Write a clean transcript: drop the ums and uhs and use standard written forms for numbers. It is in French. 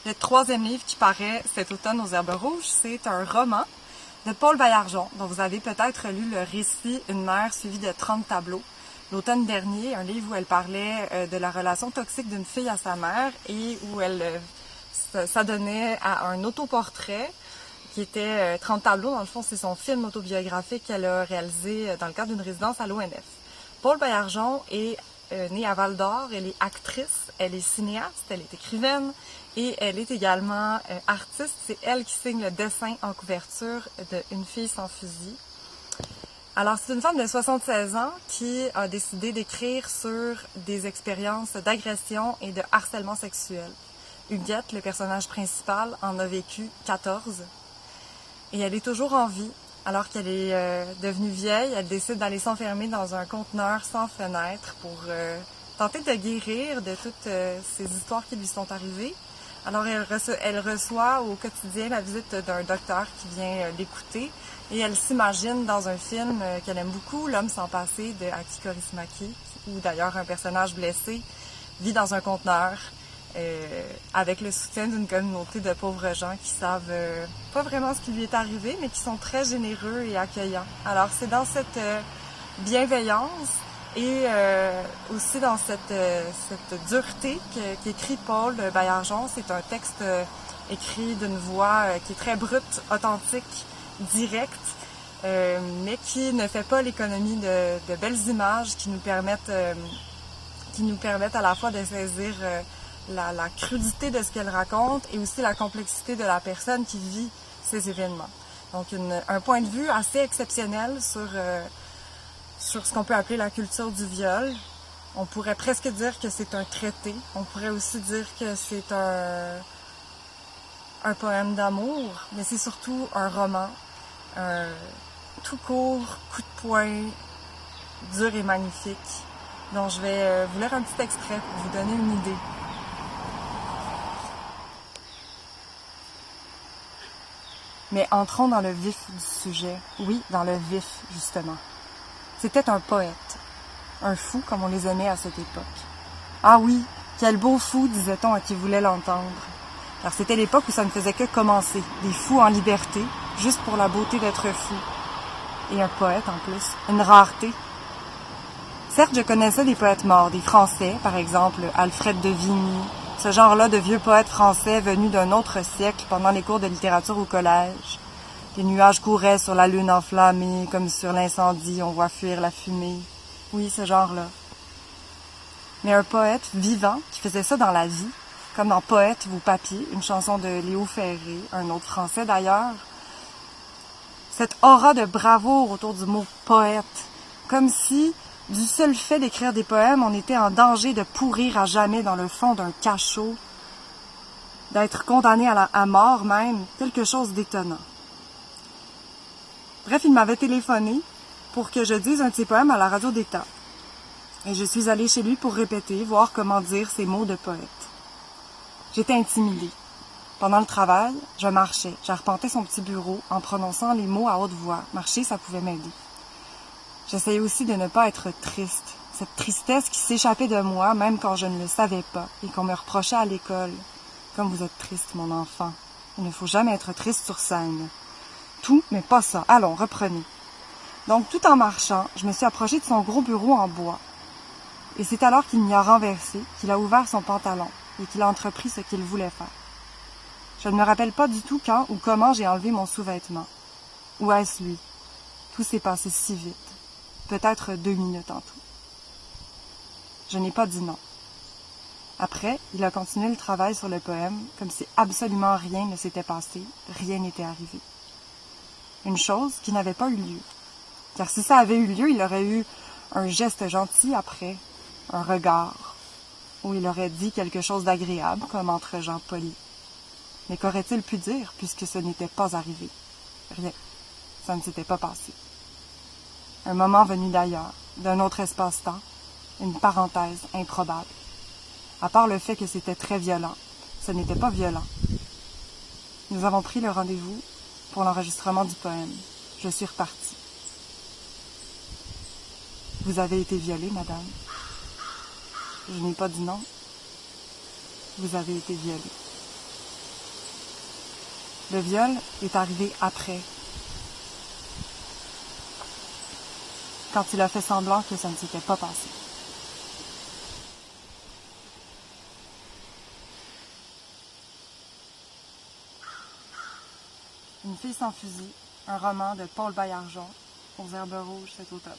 Le troisième livre qui paraît cet automne aux Herbes Rouges, c'est un roman de Paul Baillargeon, dont vous avez peut-être lu le récit Une mère suivie de 30 tableaux. L'automne dernier, un livre où elle parlait de la relation toxique d'une fille à sa mère et où elle s'adonnait à un autoportrait qui était 30 tableaux. Dans le fond, c'est son film autobiographique qu'elle a réalisé dans le cadre d'une résidence à l'ONF. Paul Baillargeon est née à Val-d'Or, elle est actrice, elle est cinéaste, elle est écrivaine et elle est également artiste. C'est elle qui signe le dessin en couverture de Une fille sans fusil. Alors, c'est une femme de 76 ans qui a décidé d'écrire sur des expériences d'agression et de harcèlement sexuel. Huguette, le personnage principal, en a vécu 14. Et elle est toujours en vie. Alors qu'elle est devenue vieille, elle décide d'aller s'enfermer dans un conteneur sans fenêtre pour tenter de guérir de toutes ces histoires qui lui sont arrivées. Alors elle reçoit au quotidien la visite d'un docteur qui vient l'écouter et elle s'imagine dans un film qu'elle aime beaucoup, L'homme sans passé de Aki Kaurismäki, où d'ailleurs un personnage blessé vit dans un conteneur avec le soutien d'une communauté de pauvres gens qui savent pas vraiment ce qui lui est arrivé, mais qui sont très généreux et accueillants. Alors c'est dans cette bienveillance et aussi dans cette dureté qu'écrit Paul Baillargeon. C'est un texte écrit d'une voix qui est très brute, authentique, directe, mais qui ne fait pas l'économie de belles images qui nous permettent à la fois de saisir la crudité de ce qu'elle raconte et aussi la complexité de la personne qui vit ces événements. Donc un point de vue assez exceptionnel sur ce qu'on peut appeler la culture du viol. On pourrait presque dire que c'est un traité. On pourrait aussi dire que c'est un poème d'amour, mais c'est surtout un roman. Tout court, coup de poing, dur et magnifique, dont je vais vous lire un petit extrait pour vous donner une idée. Mais entrons dans le vif du sujet. Oui, dans le vif, justement. C'était un poète. Un fou, comme on les aimait à cette époque. Ah oui, quel beau fou, disait-on à qui voulait l'entendre. Car c'était l'époque où ça ne faisait que commencer. Des fous en liberté, juste pour la beauté d'être fou. Et un poète, en plus. Une rareté. Certes, je connaissais des poètes morts, des Français, par exemple Alfred de Vigny, ce genre-là de vieux poètes français venus d'un autre siècle pendant les cours de littérature au collège. Les nuages couraient sur la lune enflammée, comme sur l'incendie, on voit fuir la fumée. Oui, ce genre-là. Mais un poète vivant qui faisait ça dans la vie, comme dans Poète ou Papier, une chanson de Léo Ferré, un autre français d'ailleurs. Cette aura de bravoure autour du mot poète, comme si du seul fait d'écrire des poèmes, on était en danger de pourrir à jamais dans le fond d'un cachot, d'être condamné à mort même, quelque chose d'étonnant. Bref, il m'avait téléphoné pour que je dise un de ses poèmes à la radio d'État. Et je suis allée chez lui pour répéter, voir comment dire ces mots de poète. J'étais intimidée. Pendant le travail, je marchais, j'arpentais son petit bureau en prononçant les mots à haute voix. Marcher, ça pouvait m'aider. J'essayais aussi de ne pas être triste, cette tristesse qui s'échappait de moi même quand je ne le savais pas et qu'on me reprochait à l'école. Comme vous êtes triste, mon enfant. Il ne faut jamais être triste sur scène. Tout, mais pas ça. Allons, reprenez. Donc, tout en marchant, je me suis approchée de son gros bureau en bois. Et c'est alors qu'il m'y a renversé, qu'il a ouvert son pantalon et qu'il a entrepris ce qu'il voulait faire. Je ne me rappelle pas du tout quand ou comment j'ai enlevé mon sous-vêtement. Ou est-ce lui? Tout s'est passé si vite. Peut-être 2 minutes en tout. Je n'ai pas dit non. Après, il a continué le travail sur le poème, comme si absolument rien ne s'était passé, rien n'était arrivé. Une chose qui n'avait pas eu lieu. Car si ça avait eu lieu, il aurait eu un geste gentil après, un regard, où il aurait dit quelque chose d'agréable, comme entre gens polis. Mais qu'aurait-il pu dire, puisque ce n'était pas arrivé? Rien. Ça ne s'était pas passé. Un moment venu d'ailleurs, d'un autre espace-temps, une parenthèse improbable. À part le fait que c'était très violent, ce n'était pas violent. Nous avons pris le rendez-vous pour l'enregistrement du poème. Je suis repartie. Vous avez été violée, madame. Je n'ai pas dit non. Vous avez été violée. Le viol est arrivé après, quand il a fait semblant que ça ne s'était pas passé. Une fille sans fusil, un roman de Paul Baillargeon aux Herbes Rouges cet automne.